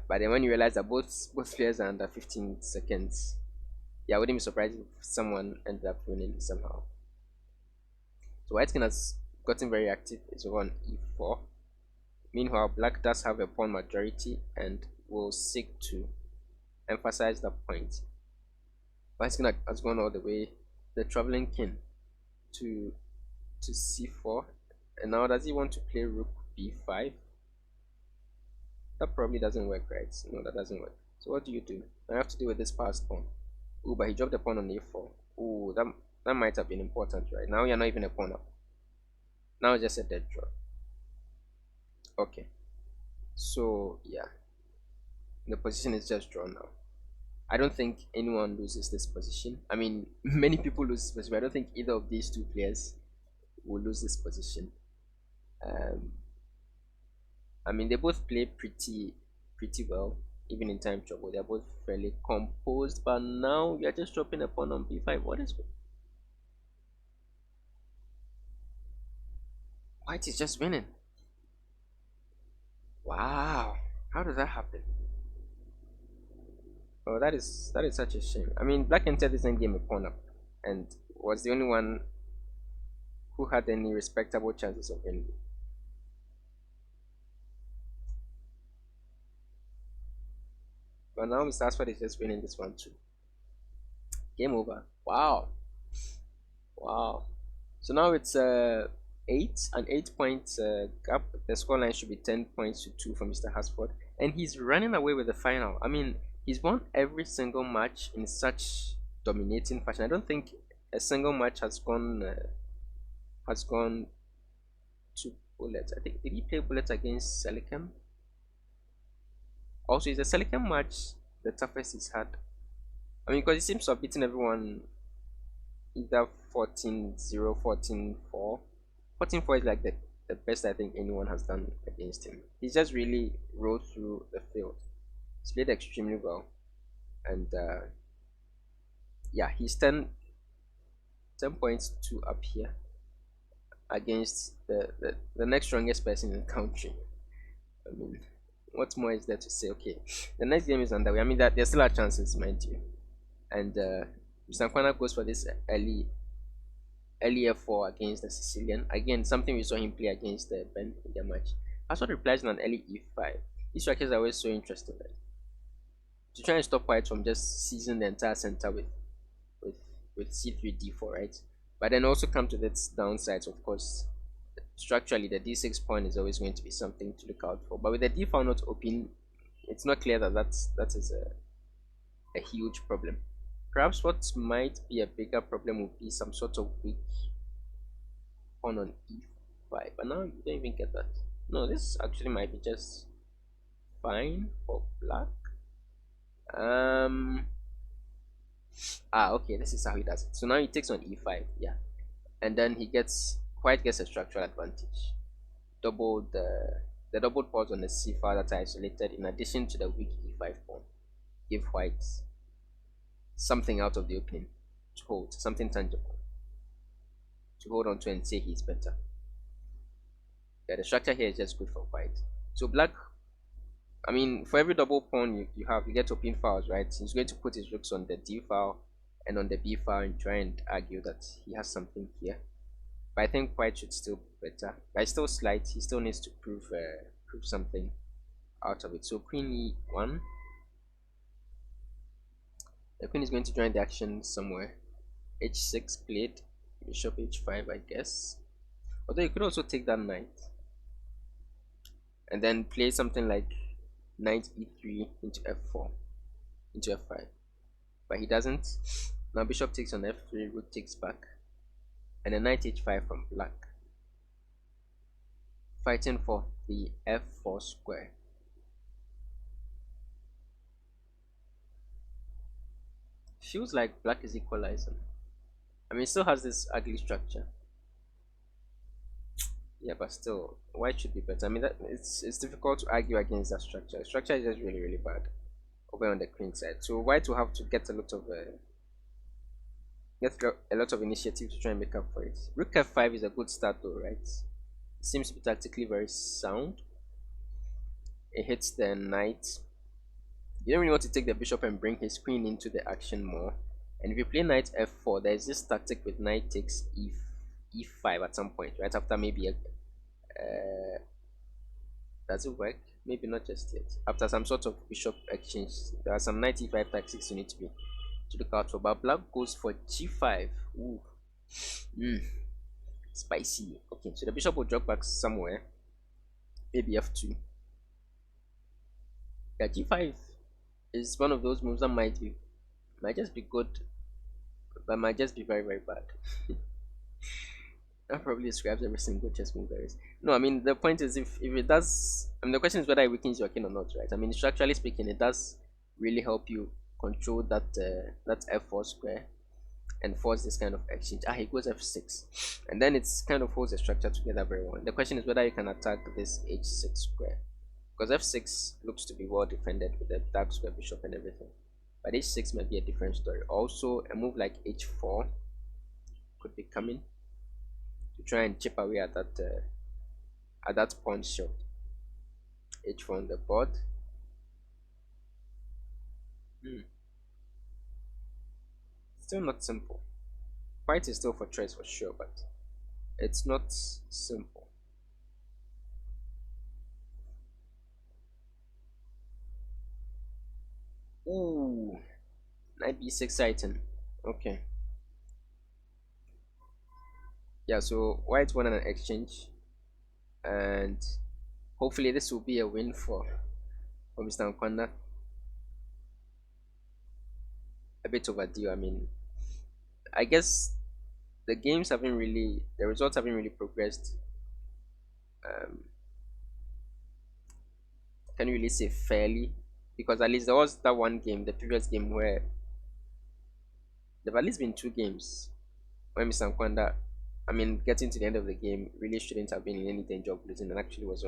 But then when you realize that both players are under 15 seconds, yeah, I wouldn't be surprised if someone ended up winning somehow. So white king has gotten very active. It's over on e4. Meanwhile, black does have a pawn majority and will seek to emphasize that point. White king has gone all the way, the traveling king, to c4, and now does he want to play rook b5? That probably doesn't work, right? No, that doesn't work. So what do you do? I have to deal with this passed pawn. Oh, but he dropped the pawn on a4. Oh, that might have been important, right? Now you're not even a pawn up. Now it's just a dead draw. Okay. So yeah, the position is just drawn now. I don't think anyone loses this position. I mean, many people lose this position, but I don't think either of these two players will lose this position. Um, I mean, they both play pretty well, even in time trouble. They're both fairly composed, but now we are just dropping a pawn on b5. What is white is just winning? Wow, how does that happen? Oh, that is such a shame. I mean, black entered this endgame a pawn up, and was the only one who had any respectable chances of winning. But now Mr. Hasford is just winning this one too. Game over. Wow. Wow. So now it's 8 gap. The scoreline should be 10 points to 2 for Mr. Hasford, and he's running away with the final. I mean, he's won every single match in such dominating fashion. I don't think a single match has gone to bullets. I think did he play bullets against Selicam? Also, is the Selicam match the toughest he's had? I mean, because he seems to have beaten everyone either 14-0, 14-4. 14-4 is like the best I think anyone has done against him. He just really rode through the field. He's played extremely well. And yeah, he's 10 points to up here against the next strongest person in the country. I mean, what more is there to say? Okay, the next game is underway. I mean, that there still are chances, mind you. And Mr. Anquandah goes for this early F4 against the Sicilian. Again, something we saw him play against Ben in the match. Hasford replies on an early E5. These strikers are always so interesting. Right? To try and stop white from just seizing the entire center with with C3 D4, right? But then also come to its downsides, of course. Structurally, the D6 pawn is always going to be something to look out for. But with the D file not open, it's not clear that that is a huge problem. Perhaps what might be a bigger problem would be some sort of weak pawn on e5. But now you don't even get that. No, this actually might be just fine for black. Okay, this is how he does it. So now he takes on e5, yeah, and then white gets a structural advantage. The doubled pawns on the c file that are isolated, in addition to the weak e5 pawn, give white something out of the opening to hold, something tangible to hold on to and say he's better. Yeah, the structure here is just good for white. So black, I mean, for every double pawn you get open files, right? He's going to put his rooks on the d file and on the b file and try and argue that he has something here. But I think white should still be better. But it's still slight. He still needs to prove something out of it. So queen e1. The queen is going to join the action somewhere. h6 played. Bishop h5, I guess. Although you could also take that knight and then play something like knight e3 into f4. into f5, but he doesn't. Now bishop takes on f3, rook takes back, and a knight h5 from black, fighting for the f4 square. Feels like black is equalizing. I mean, it still has this ugly structure. Yeah, but still, white should be better. I mean, that it's difficult to argue against that structure. The structure is just really really bad over on the queen side. So white will have to get a lot of initiative to try and make up for it. Rook f5 is a good start though, right? It seems to be tactically very sound. It hits the knight. You don't really want to take the bishop and bring his queen into the action more. And if you play knight f4, there's this tactic with knight takes e5 at some point, right after maybe a does it work? Maybe not just yet. After some sort of bishop exchange, there are some knight e5 tactics you need to look out for. But black goes for g5. Ooh, spicy. Okay, so the bishop will drop back somewhere. Maybe f2. Yeah, g5 is one of those moves that might just be good, but might just be very very bad. That probably describes every single chess move there is. No, I mean the point is if it does. I mean the question is whether it weakens your king or not, right? I mean structurally speaking, it does really help you control that f4 square and force this kind of exchange. Ah, he goes f6, and then it's kind of holds the structure together very well. The question is whether you can attack this h6 square, because f6 looks to be well defended with the dark square bishop and everything, but h6 might be a different story. Also, a move like h4 could be coming to try and chip away at that pawn shot. h4 on the board. Still not simple. White is still for choice for sure, but it's not simple. Ooh, knight b6 item. Okay. Yeah, so white won an exchange, and hopefully this will be a win for Mr. Anquandah. A bit overdue. I mean, I guess the results haven't really progressed. Um, can you really say fairly? Because at least there was that one game, the previous game, where there have at least been two games where Mr. Anquandah, I mean, getting to the end of the game really shouldn't have been in any danger of losing, and actually was the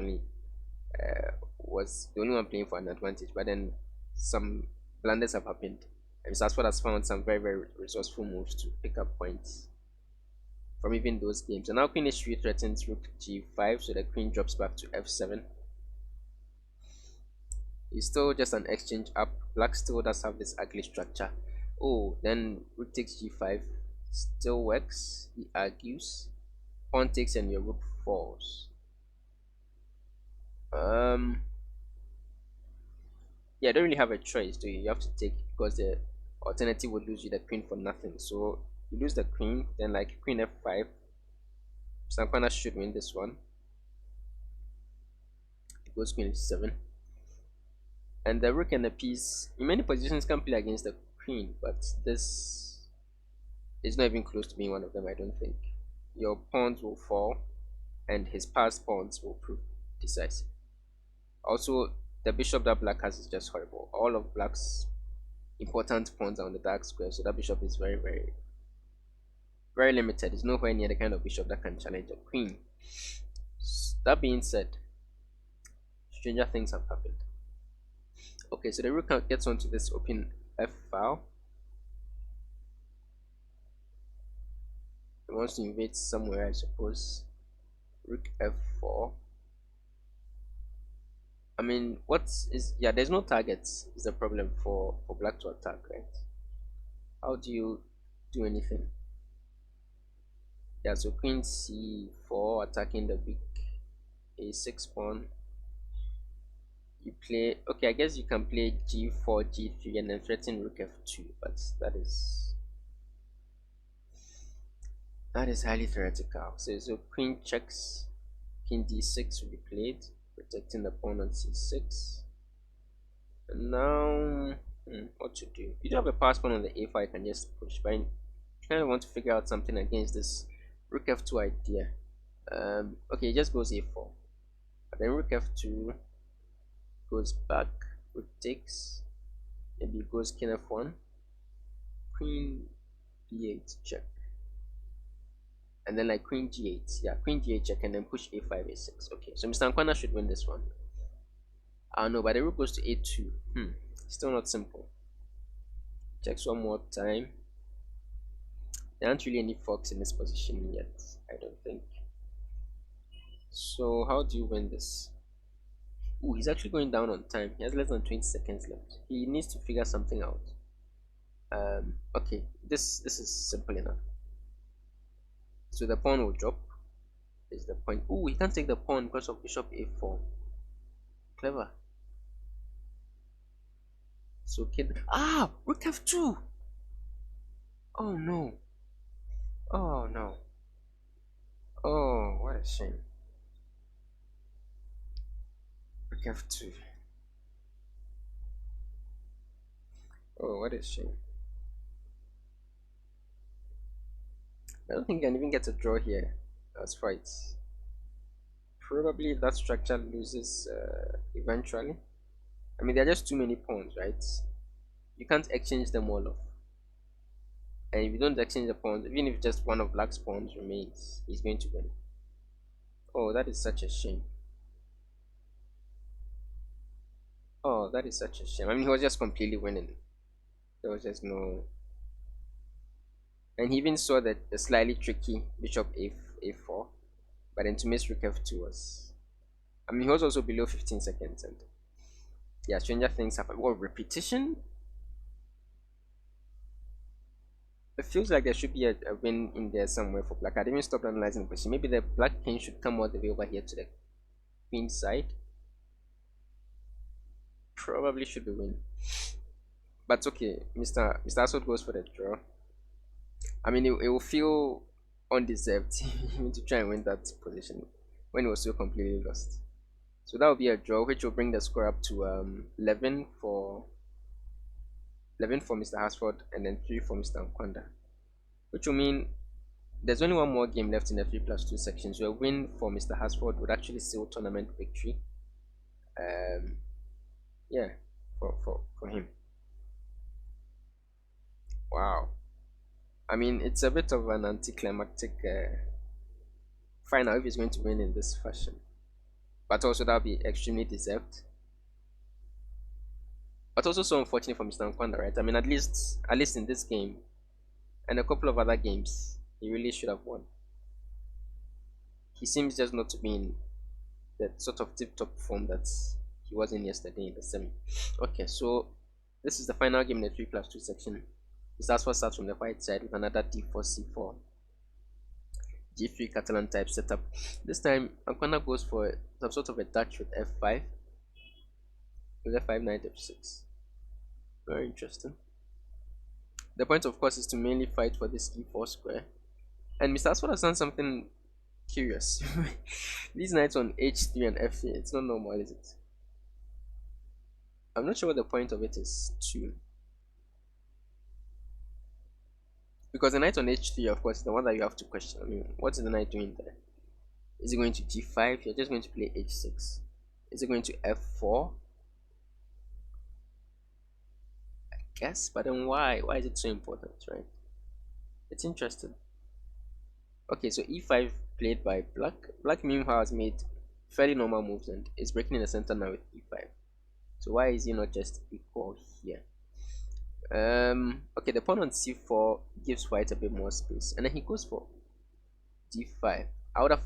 only one playing for an advantage. But then some blunders have happened, and Mr. Hasford has found some very very resourceful moves to pick up points from even those games. And now queen h3 threatens rook g5, so the queen drops back to f7. It's still just an exchange up. Black still does have this ugly structure. Oh, then rook takes g5 still works. He argues. Pawn takes and your rook falls. Yeah, I don't really have a choice, do you? You have to take it because the alternative would lose you the queen for nothing. So you lose the queen, then like queen f5. Sankwana should win this one. It goes queen h7. And the rook and the piece in many positions can play against the queen, but this is not even close to being one of them, I don't think. Your pawns will fall, and his passed pawns will prove decisive. Also, the bishop that black has is just horrible. All of black's important pawns are on the dark square, so that bishop is very, very, very limited. It's nowhere near the kind of bishop that can challenge a queen. That being said, stranger things have happened. Okay, so the rook gets onto this open f file. It wants to invade somewhere, I suppose. Rook f4. I mean, yeah, there's no targets is the problem for black to attack, right? How do you do anything? Yeah, so queen c4 attacking the big a6 pawn. You play, okay, I guess you can play g4 g3 and then threaten rook f2, but that is highly theoretical. So queen checks, king d6 will be played, protecting the pawn on c6. And now What to do? You do have a pass pawn on the a5, I can just push, but I kind of want to figure out something against this rook f2 idea. Okay, it just goes a4, but then rook f2 goes back, rook takes, maybe it goes king f1, queen b8 check, and then like queen g8, yeah, queen g8 check, and then push a5 a6. Okay, so Mr. Anquandah should win this one. I don't know, but the rook goes to a2. Still not simple. Checks one more time. There aren't really any forks in this position yet, I don't think. So how do you win this? Ooh, he's actually going down on time. He has less than 20 seconds left. He needs to figure something out. Okay, this is simple enough. So the pawn will drop. Is the point. Ooh, he can't take the pawn because of bishop a4. Clever. So kid. Ah, rook f2. Oh no. Oh no. Oh, what a shame. Rook f2. Oh, what a shame. I don't think I can even get a draw here. That's right. Probably that structure loses eventually. I mean, there are just too many pawns, right? You can't exchange them all off. And if you don't exchange the pawns, even if just one of black's pawns remains, he's going to win. Oh, that is such a shame. Oh, that is such a shame. I mean, he was just completely winning. There was just no. And he even saw that the slightly tricky bishop a4, but then to miss rook f2 was. I mean, he was also below 15 seconds, and yeah, stranger things happen. Well, repetition. It feels like there should be a win in there somewhere for black. I didn't even stop analyzing the position. Maybe the black king should come all the way over here to the queen side. Probably should be win. But okay, Mr. Aswad goes for the draw. I mean, it will feel undeserved to try and win that position when it was so completely lost. So that will be a draw, which will bring the score up to 11 for Mr. Hasford and then 3 for Mr. Anquandah, which will mean there's only one more game left in the 3+2 section. So a win for Mr. Hasford would actually seal tournament victory. Yeah, for him. Wow. I mean, it's a bit of an anticlimactic final if he's going to win in this fashion. But also that'll be extremely deserved. But also so unfortunate for Mr. Anquandah, right? I mean, at least in this game and a couple of other games, he really should have won. He seems just not to be in the sort of tip-top form that he was in yesterday in the semi. Okay, so this is the final game in the 3+2 section. This what starts from the white side with another d4, c4, g3 Catalan type setup. This time, Anquandah goes for some sort of a Dutch with f5, with f5, knight f6. Very interesting. The point, of course, is to mainly fight for this e4 square. And Mr. Aswad has done something curious. These knights on h3 and f3, it's not normal, is it? I'm not sure what the point of it is, too. Because the knight on h3, of course, is the one that you have to question. I mean, what is the knight doing there? Is it going to g5? You're just going to play h6. Is it going to f4? I guess, but then why? Why is it so important, right? It's interesting. Okay, so e5 played by black. Black meanwhile has made fairly normal moves and is breaking in the center now with e5. So why is he not just equal here? Okay, the pawn on c4 gives white a bit more space, and then he goes for d5. I would have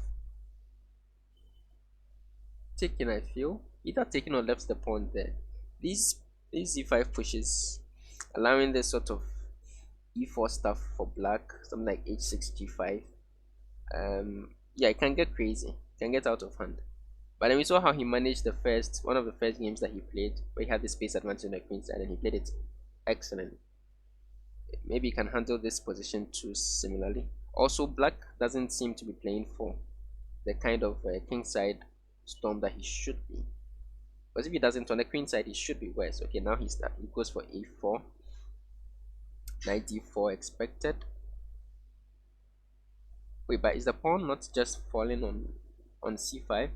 taken, I feel, either taken or left the pawn there. These e5 pushes, allowing this sort of e4 stuff for black, something like h6, g5. Yeah, it can get crazy, it can get out of hand. But then we saw how he managed one of the first games that he played, where he had the space advantage on the queen side, and he played it excellently. Maybe he can handle this position too similarly. Also, black doesn't seem to be playing for the kind of king side storm that he should be. Because if he doesn't on the queen side, it should be worse. Okay, now he goes for a4. Knight d4 expected. Wait, but is the pawn not just falling on c5?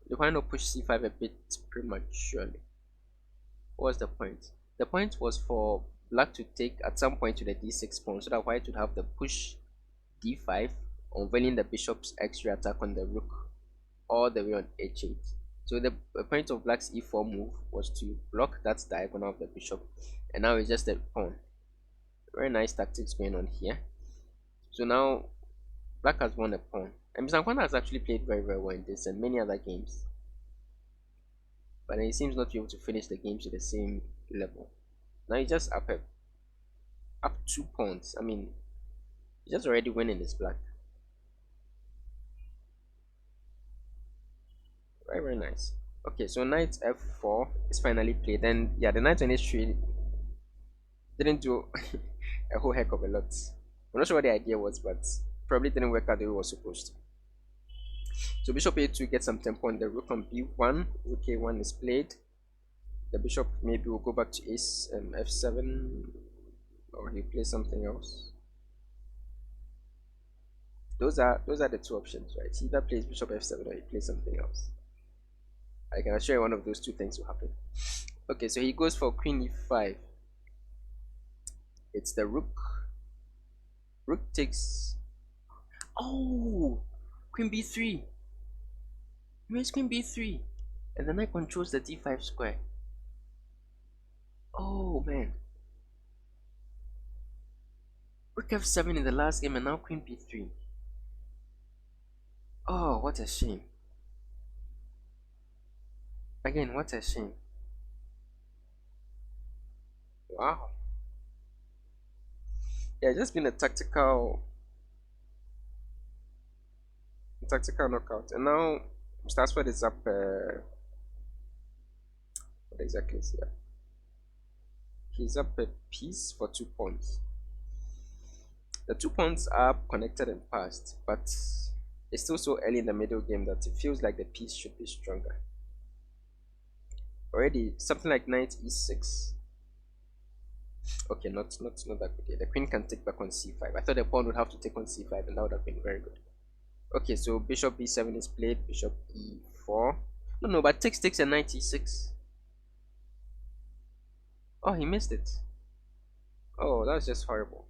Why not push c5 a bit prematurely? What was the point? The point was for black to take at some point to the d6 pawn so that white would have the push d5, unveiling the bishop's x-ray attack on the rook all the way on h8. So the point of black's e4 move was to block that diagonal of the bishop, and now it's just a pawn. Very nice tactics going on here. So now black has won a pawn, and Mr. Anquandah has actually played very well in this and many other games, but he seems not to be able to finish the games to the same level. Now he's just up 2 pawns. I mean, he's just already winning this black. Very nice. Okay, so knight f4 is finally played, and yeah, the knight on h3 didn't do a whole heck of a lot. I'm not sure what the idea was, but probably didn't work out the way it was supposed to. So bishop a2 gets some tempo on the rook on b1. Rook a1 is played. The bishop maybe will go back to f7, or he plays something else. Those are the two options, right? He either plays bishop f7 or he plays something else. I can assure you one of those two things will happen. Okay, so he goes for queen e5. It's the rook. Rook takes. Oh, queen b3. Where's queen b3? And the knight controls the d5 square. Oh man. Rook f7 in the last game, and now queen b3. Oh, what a shame. Again, what a shame. Wow. Yeah, it's just been a tactical knockout. And now Hasford is up what exactly is here? He's up a piece for 2 pawns. The 2 pawns are connected and passed, but it's still so early in the middle game that it feels like the piece should be stronger. Already something like knight e6. Okay, not that good. The queen can take back on c5. I thought the pawn would have to take on c5, and that would have been very good. Okay, so bishop b7 is played. Bishop e4. No, but takes a knight e6. Oh, he missed it. Oh, that's just horrible.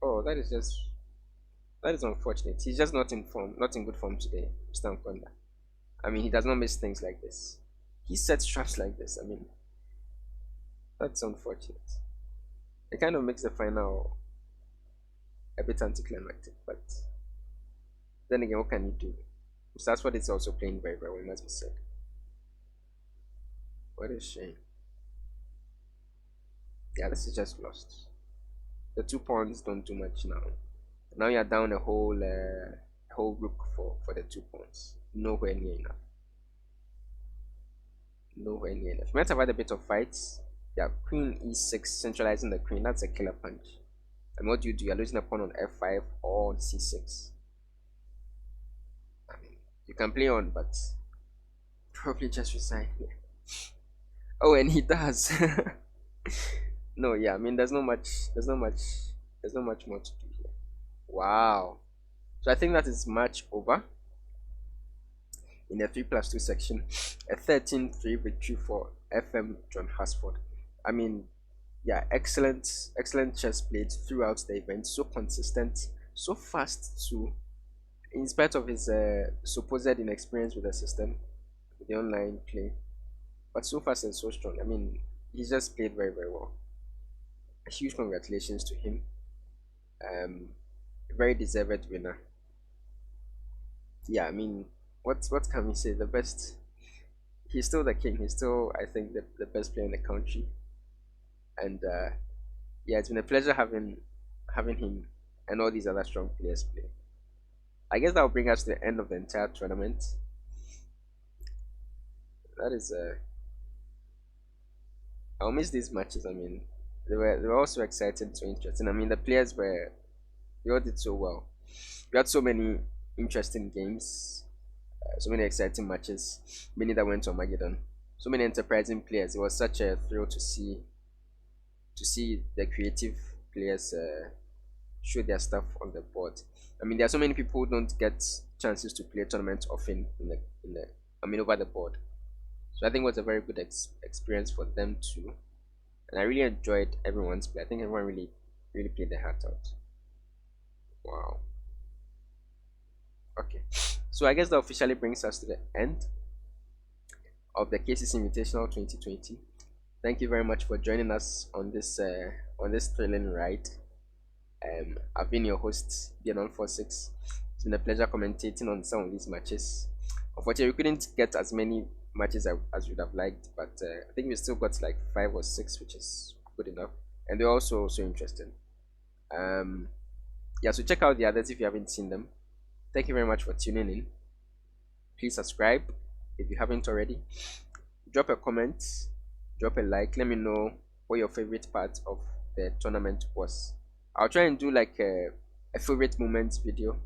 Oh, that is unfortunate. He's just not in form, not in good form today, Mr. Anquandah. I mean, he does not miss things like this. He sets traps like this. I mean, that's unfortunate. It kind of makes the final a bit anticlimactic, but then again, what can you do? That's what it's also playing very well, it must be said. What a shame. Yeah, this is just lost. The 2 pawns don't do much now. Now you're down a whole rook for the 2 pawns. Nowhere near enough. Nowhere near enough. You might have had a bit of fights. Yeah, queen e6, centralizing the queen. That's a killer punch. And what do? You're losing a pawn on f5 or on c6. I mean, you can play on, but probably just resign here. Oh, and he does. No, yeah, I mean, there's not much more to do here. Wow. So I think that is match over in the 3+2 section. A 13-3 victory for FM John Hasford. I mean, yeah, excellent chess played throughout the event. So consistent, so fast too, in spite of his supposed inexperience with the system, with the online play. But so fast and so strong. I mean, he just played very, very well. A huge congratulations to him. Very deserved winner. Yeah, I mean, what can we say? The best. He's still the king. He's still, I think, the best player in the country. And yeah, it's been a pleasure having him and all these other strong players play. I guess that will bring us to the end of the entire tournament. That is I'll miss these matches. I mean, they were also exciting, so interesting. I mean, the players they all did so well. We had so many interesting games. So many exciting matches, many that went to Armageddon, so many enterprising players. It was such a thrill to see the creative players show their stuff on the board. I mean, there are so many people who don't get chances to play tournaments often over the board. So I think it was a very good experience for them too, and I really enjoyed everyone's play. I think everyone really played their heart out. Wow. Okay. So I guess that officially brings us to the end of the KCC Invitational 2020. Thank you very much for joining us on this thrilling ride. I've been your host, Bianon46. It's been a pleasure commentating on some of these matches. Unfortunately, we couldn't get as many matches as we'd have liked, but I think we still got like 5 or 6, which is good enough, and they're also so interesting. Um, yeah, so check out the others if you haven't seen them. Thank you very much for tuning in. Please subscribe if you haven't already. Drop a comment, drop a like. Let me know what your favorite part of the tournament was. I'll try and do like a favorite moments video.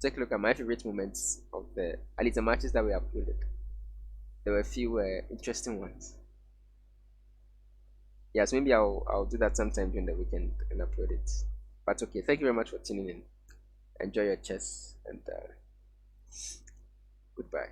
Take a look at my favorite moments of at least the matches that we uploaded. There were a few interesting ones. Yes, maybe I'll do that sometime during the weekend and upload it. But okay, thank you very much for tuning in. Enjoy your chess and goodbye.